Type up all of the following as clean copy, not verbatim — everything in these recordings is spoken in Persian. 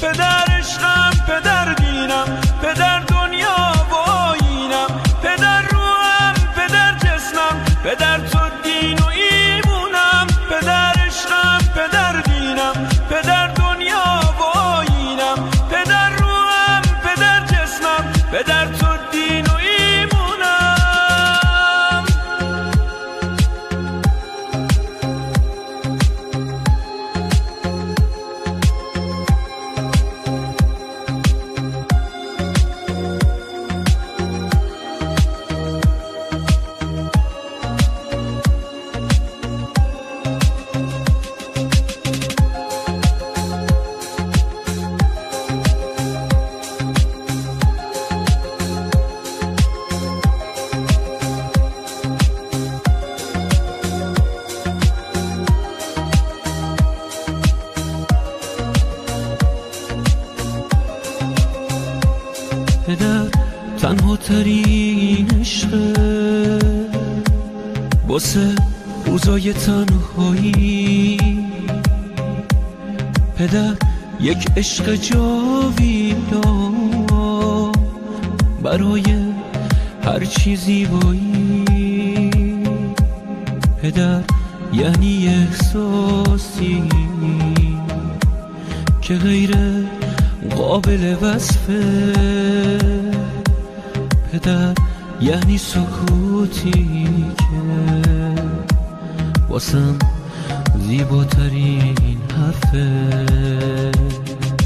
پدر عشقم، پدر دینم، پدر دنیا و آیینم، پدر روحم، پدر جسمم، پدر تو دین و ایمونم. پدر عشقم، پدر دینم، پدر دنیا و آیینم، پدر روحم، پدر جسمم، پدر تو دین و ایمونم. پدر تنها ترین عشقه واسه روزای تنهایی. پدر یک عشق جاویدان برای هر چی زیبایی. پدر یعنی احساسی که غیر قابل وصفه. پدر یعنی سکوتی که واسم زیباترین حرفه.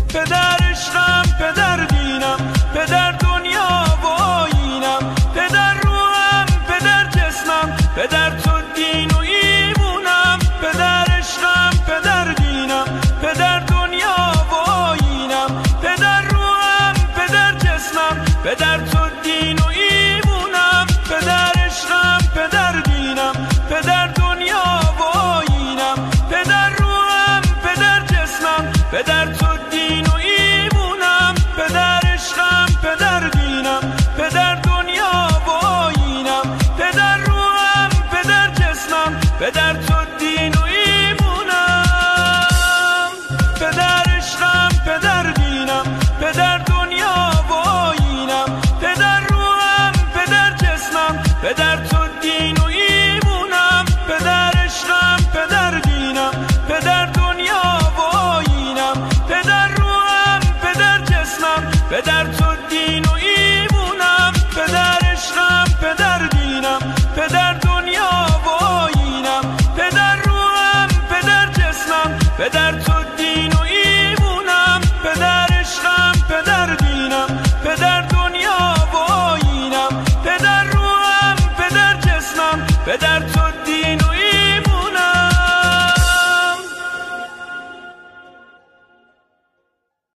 پدر عشقم، پدر دینم، پدر دنیا و آیینم، پدر روحم، پدر جسمم، پدر تو دین و ایمونم. پدر عشقم، پدر دینم، پدر دنیا و آیینم، پدر روحم، پدر جسمم، پدر تو دین و ایمونم. پدر عشقم، پدر دینم، پدر دنیا و آیینم، پدر روحم، پدر جسمم، پدر تو دین و ایمونم. پدر عشقم، پدر دینم، پدر دنیا و آیینم، پدر روحم، پدر جسمم، پدر تو دین و ایمونم. پدر عشقم، پدر دینم، پدر دنیا و آیینم، پدر روحم، پدر جسمم، پدر تو دین و ایمونم. پدر عشقم، پدر دینم، پدر دنیا و آیینم، پدر روحم، پدر جسمم، پدر